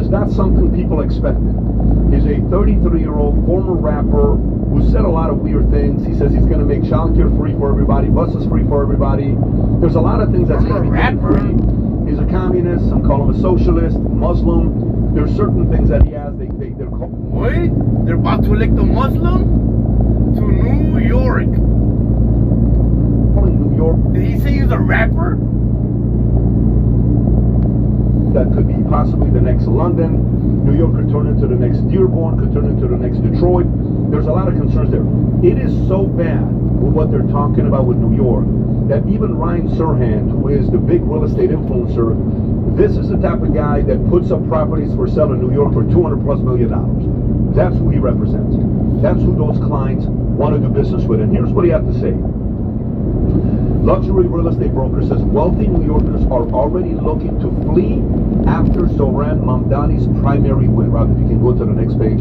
is not something people expected. He's a 33-year-old former rapper who said a lot of weird things. He says he's going to make childcare free for everybody, buses free for everybody. There's a lot of things that's going to be free. He's a communist. Some call him a socialist, Muslim. There's certain things that he has. They're called. Wait, they're about to elect a Muslim to New York. New York. Did he say he's a rapper? That could be possibly the next London. New York could turn into the next Dearborn, could turn into the next Detroit. There's a lot of concerns there. It is so bad with what they're talking about with New York that even Ryan Serhant, who is the big real estate influencer, this is the type of guy that puts up properties for sale in New York for $200+ million. That's who he represents. That's who those clients want to do business with. And here's what he had to say. Luxury real estate broker says wealthy New Yorkers are already looking to flee after Zohran Mamdani's primary win. Rob, if you can go to the next page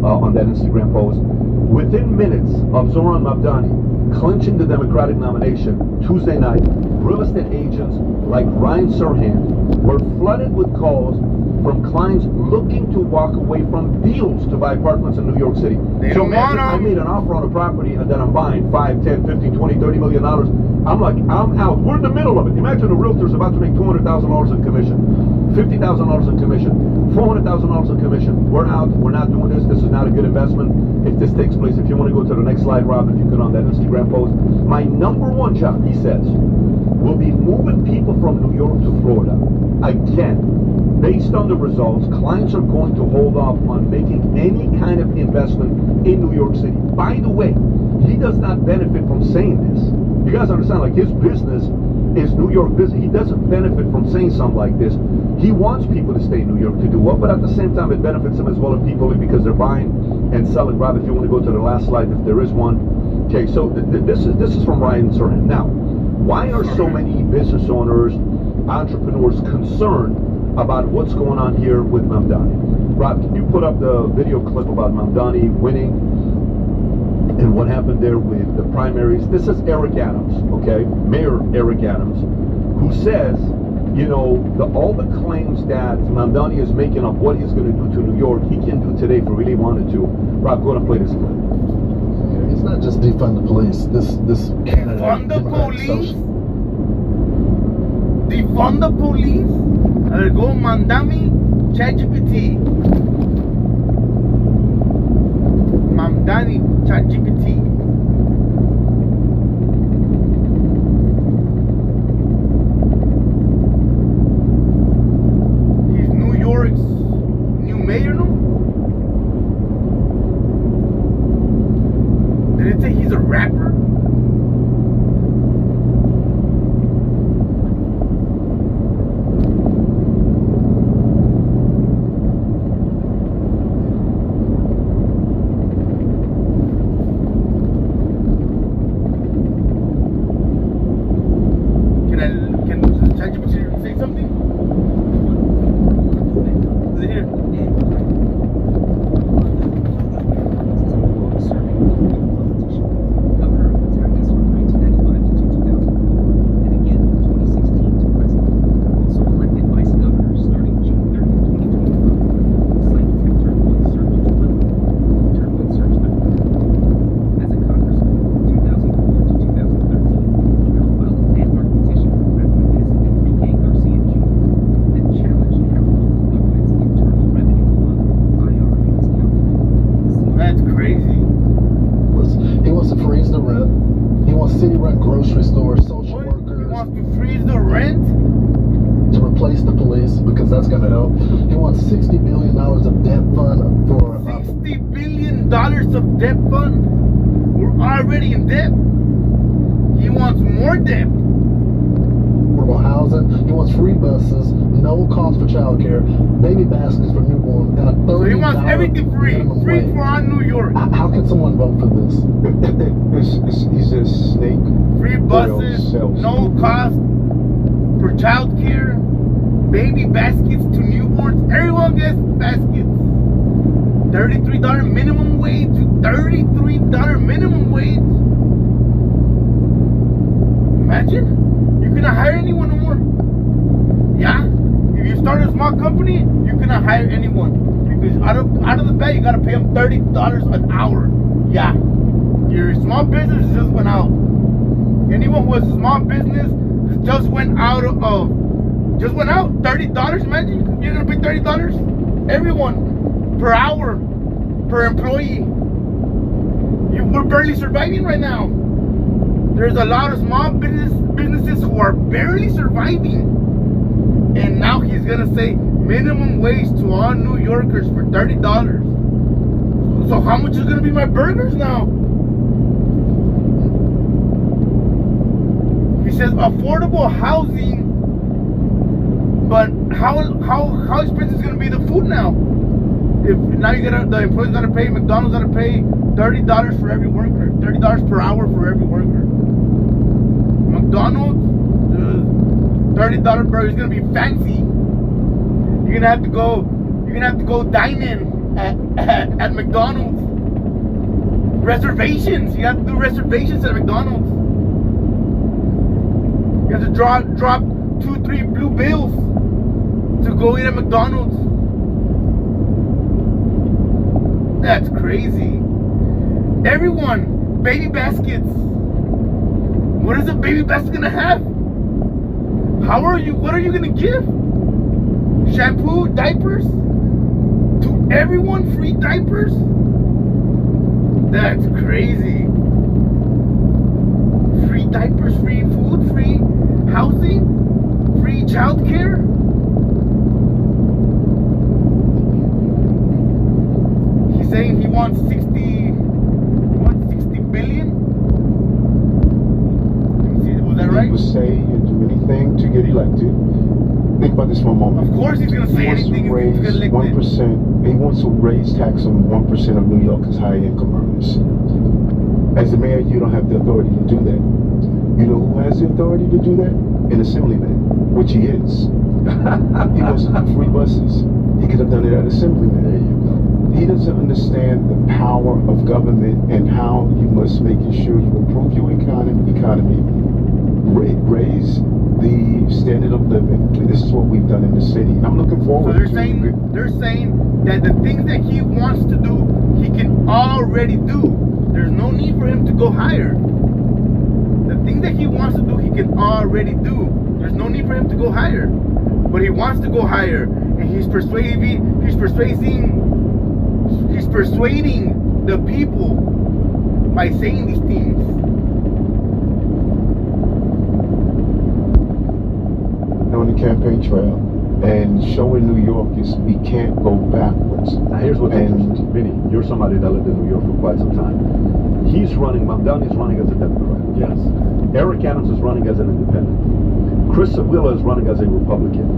on that Instagram post. Within minutes of Zohran Mamdani clinching the Democratic nomination Tuesday night, real estate agents like Ryan Serhant were flooded with calls from clients looking to walk away from deals to buy apartments in New York City. So imagine I made an offer on a property and then I'm buying 5, 10, 15, 20, $30 million. I'm like, I'm out. We're in the middle of it. Imagine a realtor's about to make $200,000 in commission, $50,000 in commission, $400,000 in commission. We're out. We're not doing this. This is not a good investment. If this takes place, if you want to go to the next slide, Rob, if you could on that Instagram post. My number one job, he says, will be moving people from New York to Florida. Again, based on the results, clients are going to hold off on making any kind of investment in New York City. By the way, he does not benefit from saying this. You guys understand, like his business is New York business. He doesn't benefit from saying something like this. He wants people to stay in New York to do well, but at the same time, it benefits him as well if people, because they're buying and selling. Rob, if you want to go to the last slide, if there is one. Okay, so this is from Ryan Serhant. Now, why are so many business owners, entrepreneurs concerned about what's going on here with Mamdani? Rob, can you put up the video clip about Mamdani winning and what happened there with the primaries? This is Eric Adams, okay? Mayor Eric Adams, who says, you know, all the claims that Mamdani is making of what he's going to do to New York, he can do today if he really wanted to. Rob, go ahead and play this clip. It's not just defund the police. This candidate. Defund the police? Defund the police? Go Mamdani, ChatGPT. Mamdani, ChatGPT. He's New York's new mayor now? Did it say he's a rapper? Can ChatGPT say something? Is it here? That's crazy. He wants to freeze the rent. He wants city rent, grocery stores, social What? workers. He wants to freeze the rent? To replace the police because that's going to help. He wants $60 billion of debt fund for $60 billion of debt fund? We're already in debt. He wants more debt. affordable housing. He wants free buses, no cost for childcare, baby baskets for newborn, and a $30 So he wants everything free. Free for all New York. How can someone vote for this? He's a snake. Free buses, no cost for childcare, baby baskets to newborns. Everyone gets baskets. $33 minimum wage to $33 minimum wage. Imagine, you cannot hire anyone no more. Yeah, if you start a small company, you cannot hire anyone because out of the bat you gotta pay them $30 an hour. Yeah, your small business just went out. Anyone who has a small business just went out $30. Imagine you're gonna pay $30 everyone per hour per employee. We're barely surviving right now. There's a lot of small businesses who are barely surviving. And now he's gonna say minimum wage to all New Yorkers for $30. So how much is gonna be my burgers now? He says affordable housing, but how expensive is gonna be the food now? If now the employees gotta pay, McDonald's gotta pay $30 for every worker, $30 per hour for every worker. McDonald's, $30 burger is gonna be fancy. You're gonna have to go dine in at McDonald's. Reservations. You have to do reservations at McDonald's. You have to drop 2-3 blue bills to go eat at McDonald's. That's crazy. Everyone, baby baskets. What is a baby basket gonna have? What are you gonna give? Shampoo, diapers? To everyone, free diapers? That's crazy. Free diapers, free food, free housing, free childcare. He's saying he wants 60 billion. Was that right? He would say and do anything to get elected. Think about this for a moment. Of course he's going to say anything if he gets elected. 1%. He wants to raise tax on 1% of New Yorkers' high income earners. As the mayor, you don't have the authority to do that. You know who has the authority to do that? An assemblyman, which he is. He wants to do free buses. He could have done it at assemblyman. There you go. He doesn't understand the power of government and how you must make sure you improve your economy, raise the standard of living. And this is what we've done in the city. I'm looking forward to. So they're saying that the things that he wants to do, he can already do. There's no need for him to go higher. The things that he wants to do, he can already do. There's no need for him to go higher. But he wants to go higher, and he's persuading the people by saying these things. On the campaign trail and showing New York is we can't go backwards. Now here's what's interesting. Vinny, you're somebody that lived in New York for quite some time. He's running, Mamdani is running as a Democrat. Yes. Eric Adams is running as an independent. Chris Avila is running as a Republican.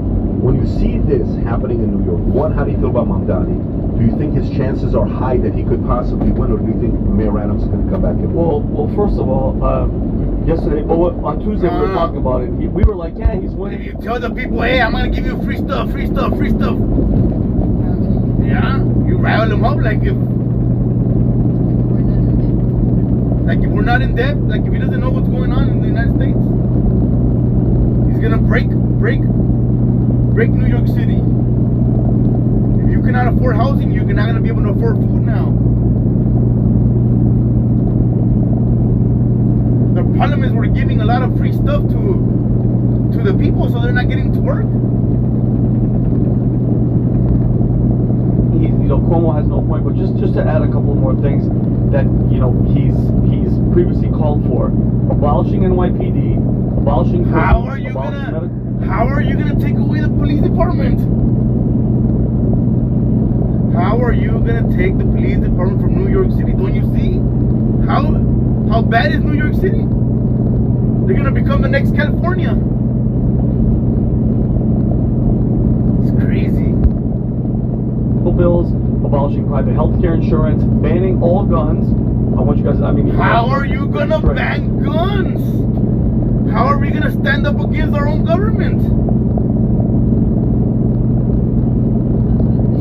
When you see this happening in New York, one, how do you feel about Mamdani? Do you think his chances are high that he could possibly win, or do you think Mayor Adams is going to come back and win? Well, first of all, yesterday, on Tuesday we were talking about it. We were like, yeah, he's winning. If you tell the people, hey, I'm going to give you free stuff. Yeah, you rile them up like if we're not in debt, like if he doesn't know what's going on in the United States, he's going to break New York City. If you cannot afford housing, you're not going to be able to afford food now. The problem is we're giving a lot of free stuff to the people, so they're not getting to work. Cuomo has no point, but just to add a couple more things that he's previously called for: abolishing NYPD, abolishing. How are you gonna take away the police department? How are you gonna take the police department from New York City? Don't you see how bad is New York City? They're gonna become the next California. It's crazy. Bills, abolishing private health care insurance, banning all guns. I want you guys. How are you gonna ban guns? How are we gonna stand up against our own government?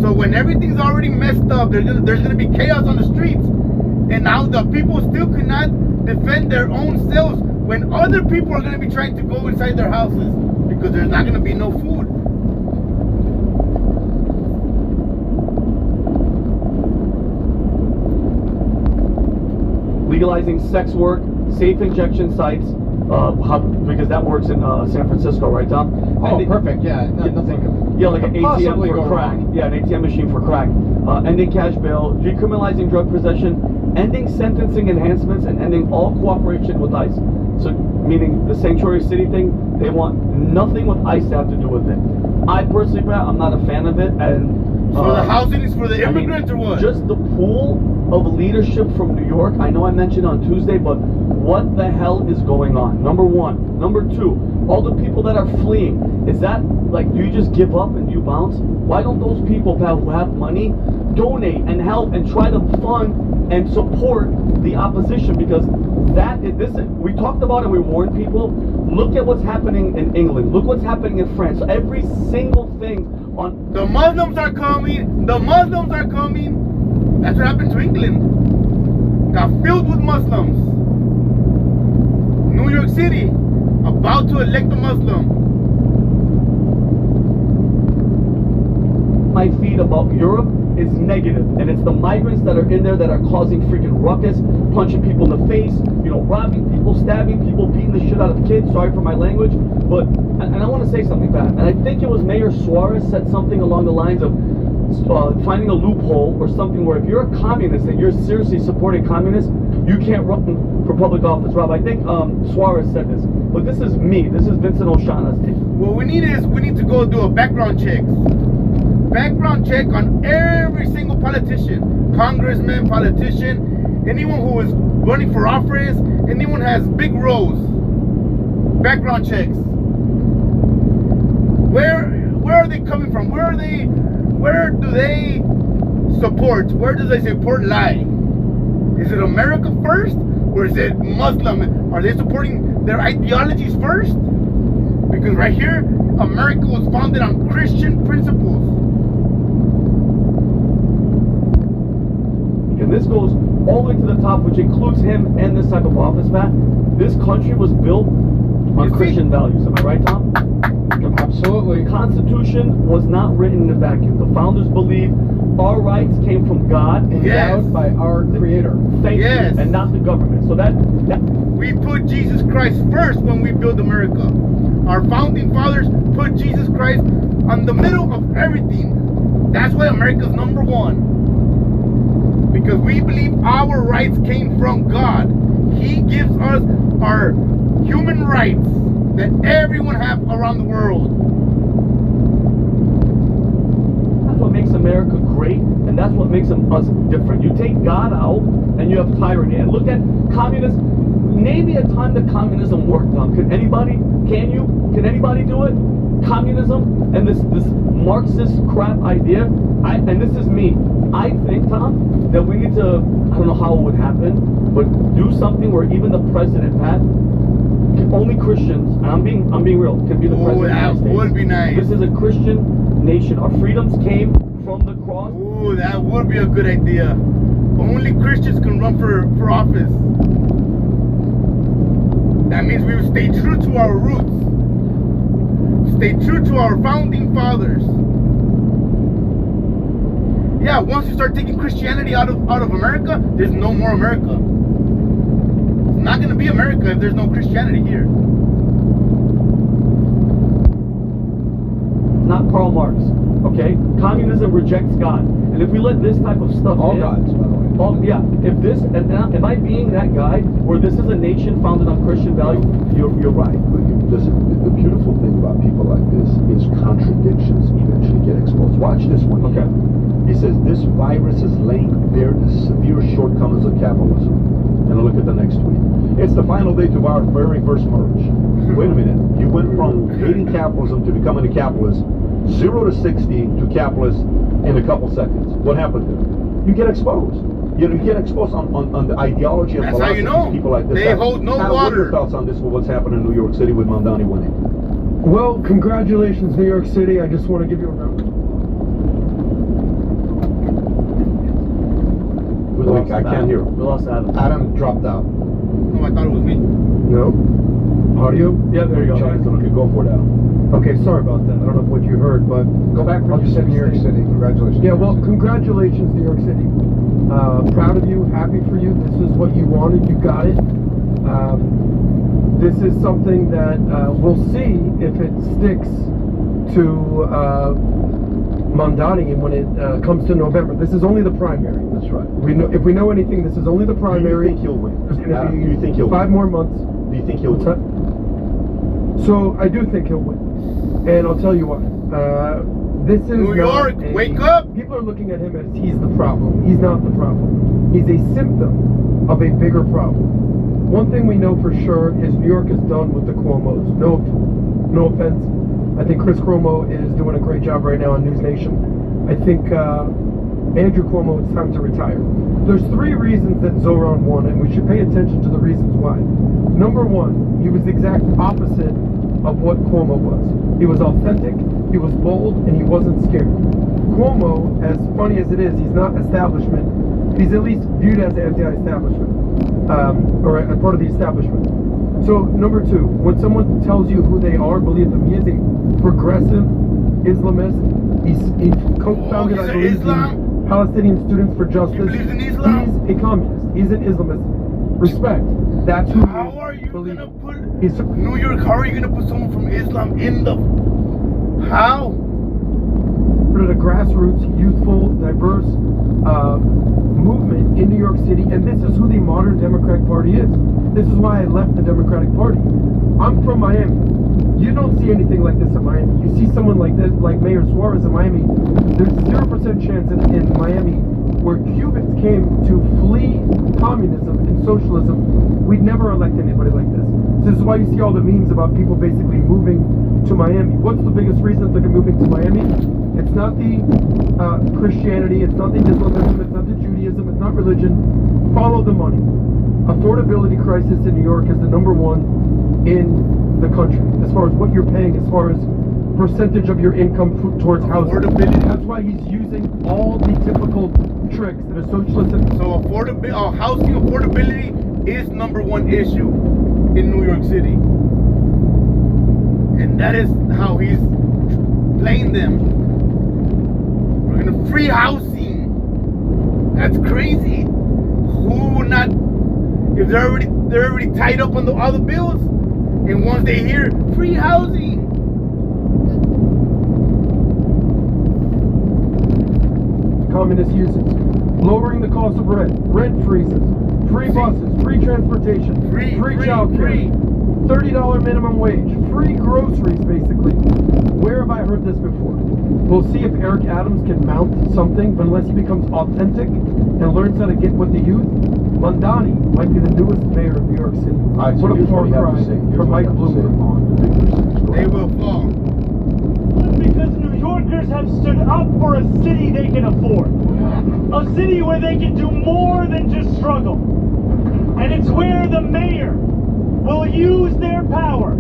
So when everything's already messed up, there's gonna be chaos on the streets, and now the people still cannot defend their own selves when other people are gonna be trying to go inside their houses because there's not gonna be no food. legalizing sex work, safe injection sites, because that works in San Francisco, right, Tom? Oh, perfect. Yeah, nothing. Yeah, like an could possibly ATM go for crack. wrong. Yeah, an ATM machine for crack. Ending cash bail, decriminalizing drug possession, ending sentencing enhancements, and ending all cooperation with ICE. So, meaning the Sanctuary City thing, they want nothing with ICE to have to do with it. I personally, Pat, I'm not a fan of it, and So the housing is for the I mean, immigrants or what? just the pool of leadership from New York. I know I mentioned on Tuesday, but what the hell is going on? Number one. Number two, all the people that are fleeing. Is that, like, do you just give up and you bounce? Why don't those people, Pat, who have money, donate and help and try to fund and support the opposition? Because we talked about it, we warned people. Look at what's happening in England. Look what's happening in France. So every single thing on... The Muslims are coming. The Muslims are coming. That's what happened to England. Got filled with Muslims. New York City, about to elect a Muslim. My feed about Europe is negative, and it's the migrants that are in there that are causing freaking ruckus, punching people in the face, robbing people, stabbing people, beating the shit out of kids. Sorry for my language, but and I want to say something back. And I think it was Mayor Suarez said something along the lines of finding a loophole or something where if you're a communist and you're seriously supporting communists, you can't run for public office. Rob, I think Suarez said this, but this is me. This is Vincent Oshana's take. What we need to go do a background check. Background check on every single politician, congressman, politician, anyone who is running for office, anyone has big roles. Background checks. Where are they coming from? Where do they support? Where does their support lie? Is it America first, or is it Muslim? Are they supporting their ideologies first? Because right here, America was founded on Christian principles. And this goes all the way to the top, which includes him and this type of office, Matt. This country was built on Christian values. Am I right, Tom? Absolutely. The Constitution was not written in a vacuum. The founders believed our rights came from God. Endowed by our Creator. Thank Yes. you, and not the government. So that We put Jesus Christ first when we built America. Our founding fathers put Jesus Christ on the middle of everything. That's why America's number one. Because we believe our rights came from God. He gives us our human rights that everyone have around the world. That's what makes America great, and that's what makes us different. You take God out, and you have tyranny. And look at communism. Name me a time that communism worked, Tom. Can anybody do it? Communism and this Marxist crap idea. And this is me. I think, Tom, that we need to, I don't know how it would happen, but do something where even the president, Pat, only Christians, and I'm being real, can be the president of the that United States. would be nice. This is a Christian nation. Our freedoms came from the cross. Ooh, that would be a good idea. Only Christians can run for office. That means we would stay true to our roots. Stay true to our founding fathers. Yeah, once you start taking Christianity out of America, there's no more America. It's not gonna be America if there's no Christianity here. Not Karl Marx, okay? Communism rejects God. And if we let this type of stuff All in, gods, by the way. yeah, am I being that guy where this is a nation founded on Christian value? You're right. Listen, the beautiful thing about people like this is contradictions eventually get exposed. Watch this one. Okay. He says this virus is laying bare the severe shortcomings of capitalism. And look at the next tweet. It's the final day to our very first merge. Wait a minute. You went from hating capitalism to becoming a capitalist, 0 to 60 to capitalist in a couple seconds. What happened there? You get exposed. You get exposed on the ideology and That's how philosophy you know. of people like this. They hold no Pat, what are your water. thoughts on this with what's happening in New York City with Mamdani winning? Well, congratulations, New York City. I just want to give you a round. I can't hear him. We lost Adam. Adam dropped out. No, I thought it was me. No. Audio? Yeah, there you go. Okay, go for that. Okay, sorry about that. I don't know what you heard, but Go back for I'll you just said New York stay. City. Congratulations. Yeah, well, congratulations, New York City. Proud of you, happy for you. This is what you wanted, you got it. This is something that we'll see if it sticks to Mondani when it comes to November. This is only the primary. That's right. We know, if we know anything, this is only the primary. Do you think he'll win? There's going Adam, to do you think be he'll 5 win? more months. Do you think he'll What's win? that? So I do think he'll win, and I'll tell you why. This is New not York, wake up! People are looking at him as he's the problem. He's not the problem. He's a symptom of a bigger problem. One thing we know for sure is New York is done with the Cuomos. No offense. I think Chris Cuomo is doing a great job right now on News Nation. I think Andrew Cuomo, it's time to retire. There's 3 reasons that Zoran won, and we should pay attention to the reasons why. Number 1, he was the exact opposite of what Cuomo was. He was authentic, he was bold, and he wasn't scared. Cuomo, as funny as it is, he's not establishment. He's at least viewed as anti-establishment, or a part of the establishment. So, number 2, when someone tells you who they are, believe them. He is a progressive Islamist. He co-founded, he's I an believe, Islam? the Palestinian Students for Justice. He believes in Islam? He's a communist. He's an Islamist. Respect. That's who How he is. are you Believe gonna it. put He's New York? How are you gonna put someone from Islam in the? How? put it a grassroots, youthful, diverse movement in New York City, and this is who the modern Democratic Party is. This is why I left the Democratic Party. I'm from Miami. You don't see anything like this in Miami. You see someone like this, like Mayor Suarez in Miami. There's 0% chance in Miami where Cubans came to flee communism and socialism. We'd never elect anybody like this. This is why you see all the memes about people basically moving to Miami. What's the biggest reason that they're moving to Miami? It's not the Christianity, it's not the Islamism, it's not the Judaism, it's not religion. Follow the money. Affordability crisis in New York is the #1 in the country as far as what you're paying, as far as percentage of your income towards housing. Affordability. That's why he's using all the typical tricks that are socialist. So housing affordability is #1 issue in New York City, and that is how he's playing them. We're gonna free housing. That's crazy. Who not? If they're already tied up on all the bills, and once they hear free housing, Communist uses lowering the cost of rent freezes, free buses, free transportation, free childcare, free. $30 minimum wage, free groceries, basically. Where have I heard this before? We'll see if Eric Adams can mount something, but unless he becomes authentic and learns how to get with the youth, Mondani might be the newest mayor of New York City. All right, so What a here's far what you have cry to say. Here's from what Mike you have to say Bloomberg. on the big news. Go They ahead. will fall. Because New Yorkers have stood up for a city they can afford. A city where they can do more than just struggle. And it's where the mayor will use their power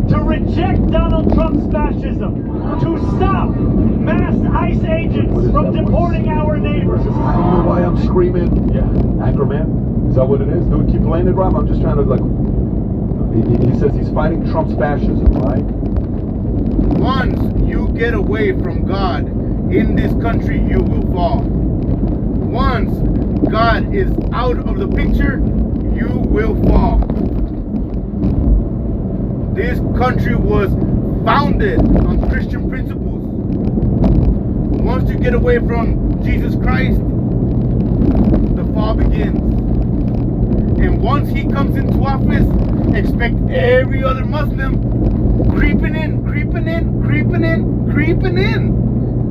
to reject Donald Trump's fascism, to stop mass ICE agents from deporting our neighbors. I don't know why I'm screaming. Yeah. Acroman? Is that what it is? Do we keep playing it, Rob? I'm just trying to like. He says he's fighting Trump's fascism, right? Once you get away from God in this country, you will fall. Once God is out of the picture, you will fall. This country was founded on Christian principles. Once you get away from Jesus Christ, the fall begins. And once he comes into office, expect every other Muslim creeping in.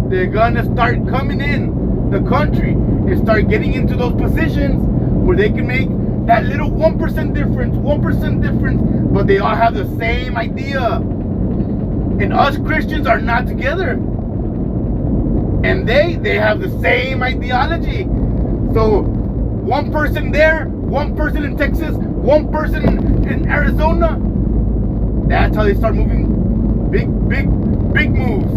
They're gonna start coming in the country and start getting into those positions where they can make that little 1% difference, but they all have the same idea. And us Christians are not together. And they have the same ideology. So one person there, one person in Texas, one person in Arizona. That's how they start moving big moves.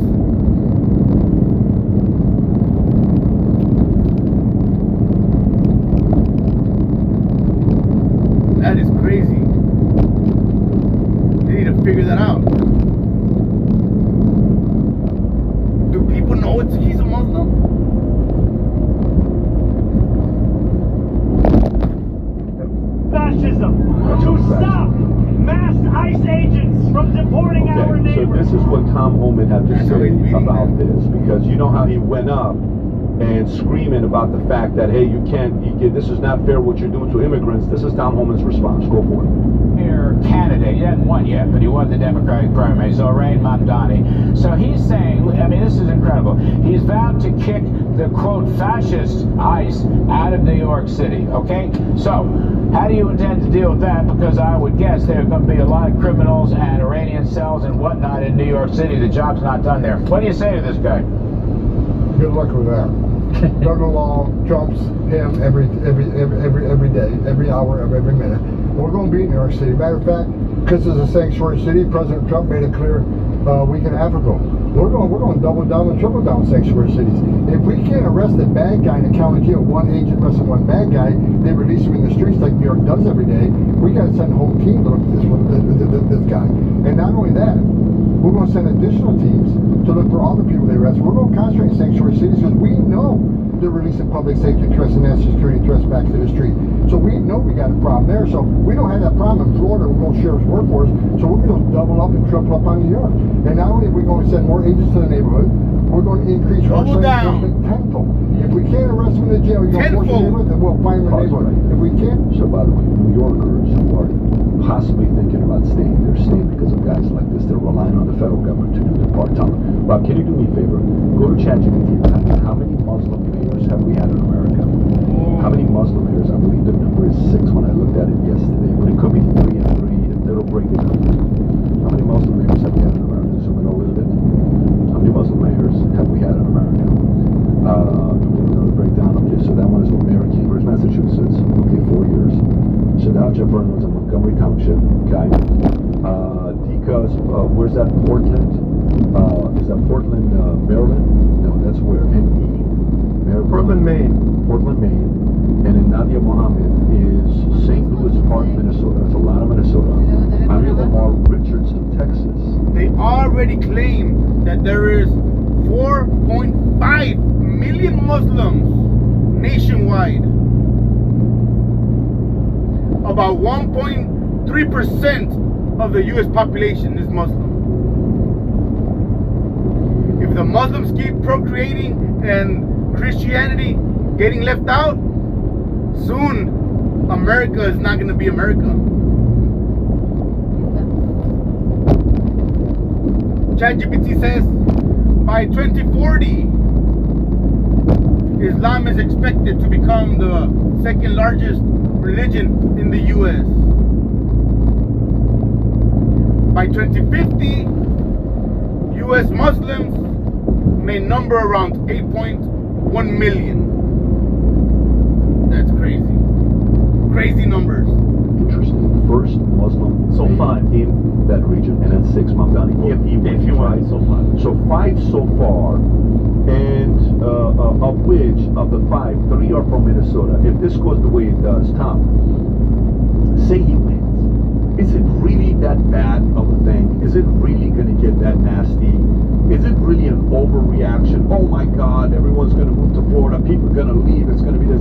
That is crazy. he's a Muslim? Fascism to stop mass ICE agents from deporting our Okay, so neighbors. this is what Tom Homan had to That's how he's say beating about them. this, because you know how he went up and screaming about the fact that, hey, this is not fair what you're doing to immigrants. This is Tom Homan's response. Go for it. Candidate. He hasn't won yet, but he won the Democratic primary, Zorain Mamdani. So he's saying, I mean, this is incredible. He's vowed to kick the, quote, fascist ICE out of New York City, okay? So, how do you intend to deal with that? Because I would guess there are going to be a lot of criminals and Iranian cells and whatnot in New York City. The job's not done there. What do you say to this guy? Good luck with that. Doug Law trumps him every day, every hour of every minute. We're going to be in New York City. Matter of fact, because it's a sanctuary city, President Trump made it clear a week and a half ago. We're going to double down and triple down sanctuary cities. If we can't arrest a bad guy in a county jail, one agent arresting one bad guy, they release him in the streets like New York does every day. We got to send a whole team to look at this guy. And not only that, we're going to send additional teams to look for all the people they arrest. We're going to concentrate in sanctuary cities because we know they're releasing public safety threats and national security threats back to the street. So we know we got a problem there. So we don't have that problem in Florida. We're going to share its workforce. So we're going to double up and triple up on New York. And not only are we going to send more agents to the neighborhood, we're going to increase our Double down. enforcement tenfold. If we can't arrest them in the jail, you're going to force them in the neighborhood, then we'll find them in the neighborhood. If we can't, So by the way, New Yorkers who are possibly thinking about staying, they're staying because of guys like this. They're relying on the federal government to do their part. Tom, Rob, can you do me a favor? Go to ChatGPT and type in how many Muslim mayors have we had in America? How many Muslim mayors? I believe the number is 6 when I looked at it yesterday, but it could be 3 and 3. It'll break it down. How many Muslim mayors have we had in America? Zoom in a little bit. How many Muslim mayors have we had in America? Another breakdown. Okay, so that one is from Mary Cambridge, Massachusetts. Okay, 4 years. So now Jeff Reynolds in Montgomery Township. Okay. Deca's, where's that? Portland? Is that Portland, Maryland? No, that's where? M.E. Maryland. Portland, Maine. Portland, Maine. And then Nadia Mohammed is St. Louis Park, Minnesota. That's a lot of Minnesota. Amir Lamar Richardson, Texas. They already claim that there is 4.5 million Muslims nationwide. About 1.3% of the U.S. population is Muslim. If the Muslims keep procreating and Christianity getting left out, soon America is not going to be America. ChatGPT says by 2040, Islam is expected to become the second largest religion in the U.S. By 2050, U.S. Muslims may number around 8.1 million. That's crazy. Crazy numbers. Interesting. First Muslim So mayor 5. in that region, and then 6 Mamdani. If he wins, right? So 5. So 5 so far, and of which, of the 5, 3 are from Minnesota. If this goes the way it does, Tom, say he wins. Is it really that bad of a thing? Is it really going to get that nasty? Is it really an overreaction? Oh my God, everyone's going to move to Florida. People are going to leave. It's going to be this.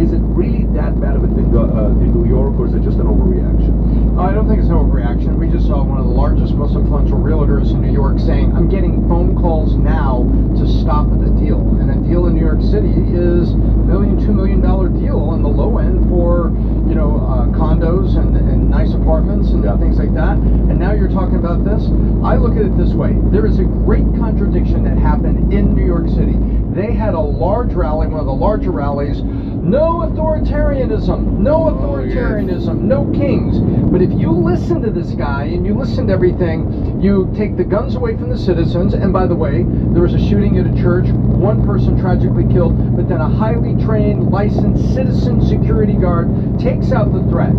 Is it really that bad of a thing in New York, or is it just an overreaction? I don't think it's an overreaction. We just saw one of the largest, most influential realtors in New York saying, I'm getting phone calls now to stop the deal. And a deal in New York City is $1 million, $2 million deal on the low end for, you know, condos and nice apartments and things like that. And now you're talking about this. I look at it this way. There is a great contradiction that happened in New York City. They had a large rally, one of the larger rallies. No authoritarianism, no authoritarianism, no kings. But if you listen to this guy and you listen to everything, you take the guns away from the citizens. And by the way, there was a shooting at a church, one person tragically killed, but then a highly trained, licensed citizen security guard takes out the threat.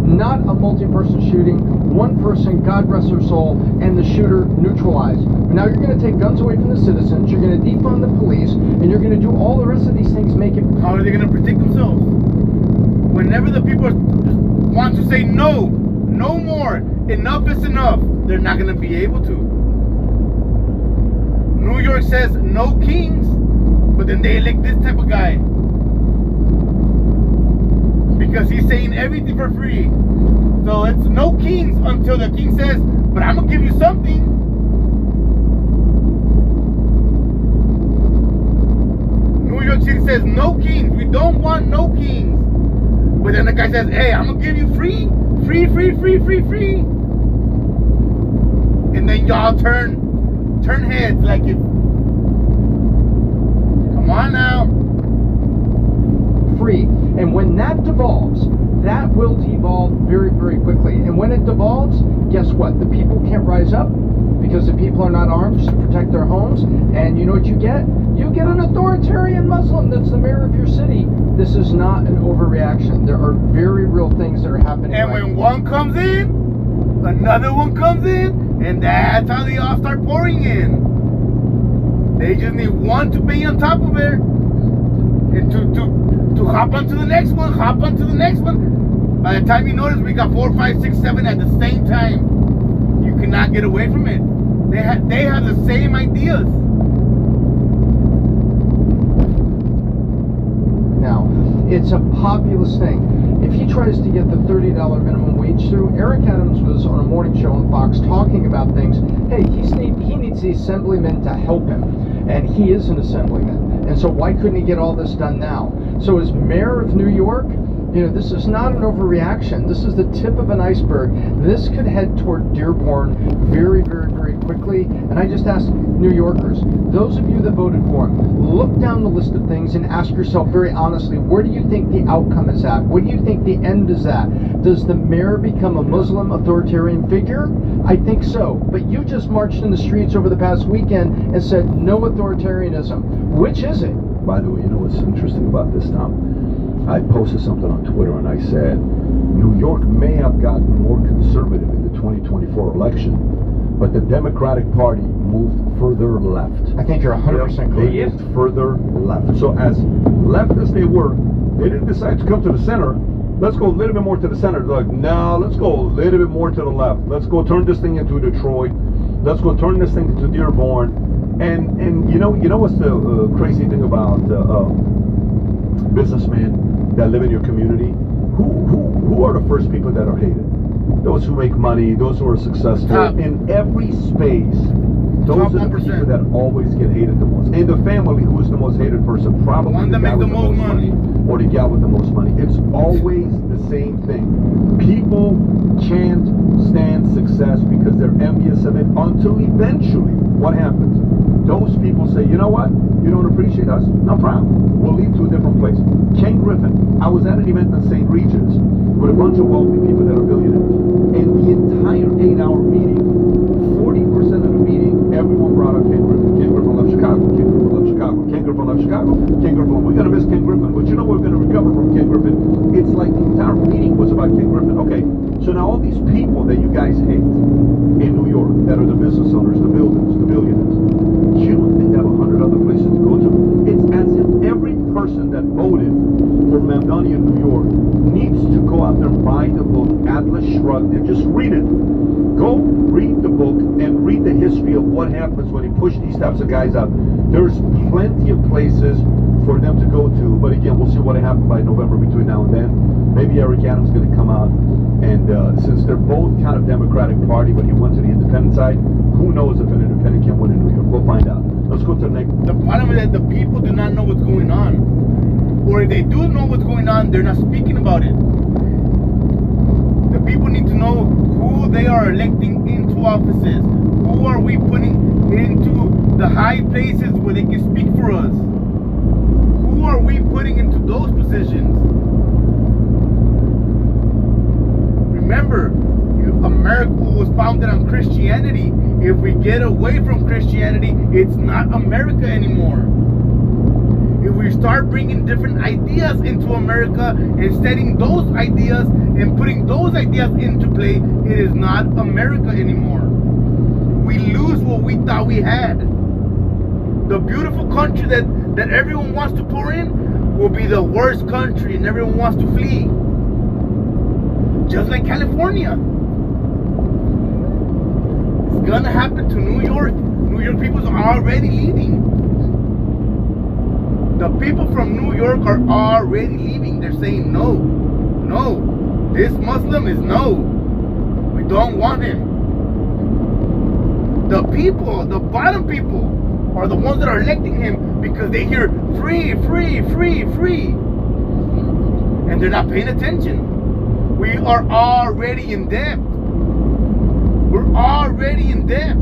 Not a multi-person shooting, one person, God rest their soul, and the shooter neutralized. But now you're going to take guns away from the citizens, you're going to defund the police, and you're going to do all the rest of these things, make it... How are they going to protect themselves? Whenever the people want to say no, no more, enough is enough, they're not going to be able to. New York says no kings, but then they elect this type of guy. Because he's saying everything for free. So it's no kings until the king says, but I'm going to give you something. New York City says no kings. We don't want no kings. But then the guy says, hey, I'm going to give you free. And then y'all turn heads like it. Come on now. Free. And when that devolves, that will devolve very, very quickly. And when it devolves, guess what? The people can't rise up because the people are not armed to protect their homes. And you know what you get? You get an authoritarian Muslim that's the mayor of your city. This is not an overreaction. There are very real things that are happening. And when one comes in, another one comes in, and that's how they all start pouring in. They just need one to be on top of it, and to hop onto the next one, By the time you notice, we got 4, 5, 6, 7 at the same time. You cannot get away from it. They have the same ideas. Now, it's a populist thing. If he tries to get the $30 minimum wage through, Eric Adams was on a morning show on Fox talking about things. Hey, he needs the assemblyman to help him, and he is an assemblyman. And so why couldn't he get all this done now? So as mayor of New York, you know, this is not an overreaction. This is the tip of an iceberg. This could head toward Dearborn very, very, very quickly. And I just ask New Yorkers, those of you that voted for him, look down the list of things and ask yourself very honestly, where do you think the outcome is at? What do you think the end is at? Does the mayor become a Muslim authoritarian figure? I think so. But you just marched in the streets over the past weekend and said no authoritarianism. Which is it? By the way, you know what's interesting about this, Tom? I posted something on Twitter and I said, New York may have gotten more conservative in the 2024 election, but the Democratic Party moved further left. I think you're 100% correct. They moved further left. So as left as they were, they didn't decide to come to the center. Let's go a little bit more to the center. They're like, no, let's go a little bit more to the left. Let's go turn this thing into Detroit. Let's go turn this thing into Dearborn. And you know what's the crazy thing about businessmen that live in your community? Who are the first people that are hated? Those who make money, those who are successful. In every space, those are the people that always get hated the most. In the family, who is the most hated person? Probably one that makes the most money, or the gal with the most money. It's always the same thing. People can't stand success because they're envious of it until eventually, what happens? Those people say, you know what? You don't appreciate us? No problem. We'll leave to a different place. Ken Griffin, I was at an event in St. Regis with a bunch of wealthy people that are billionaires. And the entire 8-hour meeting, 40% of the meeting, everyone brought up Ken Griffin. Ken Griffin left Chicago. Ken Griffin left Chicago. Ken Griffin left Chicago. Ken Griffin left. We're going to miss Ken Griffin. But you know we're going to recover from Ken Griffin. It's like the entire meeting was about Ken Griffin. Okay, so now all these people that you guys hate in New York, that are the business owners, the builders, the billionaires, you don't think they have 100 other places to go to? It's as if every person that voted for Mamdani in New York needs to go out there and buy the book Atlas Shrugged and just read it. Go read the book and read the history of what happens when you push these types of guys out. There's plenty of places for them to go to, but again, we'll see what happens by November between now and then. Maybe Eric Adams is going to come out, and since they're both kind of Democratic Party, but he went to the independent side, who knows if an independent can win in New York? We'll find out. Let's go to the next. The problem is that the people do not know what's going on. Or if they do know what's going on, they're not speaking about it. The people need to know who they are electing into offices. Who are we putting into the high places where they can speak for us? Who are we putting into those positions? Remember, America was founded on Christianity. If we get away from Christianity, it's not America anymore. If we start bringing different ideas into America and setting those ideas and putting those ideas into play, it is not America anymore. We lose what we thought we had. The beautiful country that everyone wants to pour in will be the worst country and everyone wants to flee. Just like California. gonna happen to New York. New York people's already leaving. The people from New York are already leaving. They're saying no. No. This Muslim is no. We don't want him. The people, the bottom people, are the ones that are electing him because they hear free, free, free, free. And they're not paying attention. We are already in debt. We're already in debt.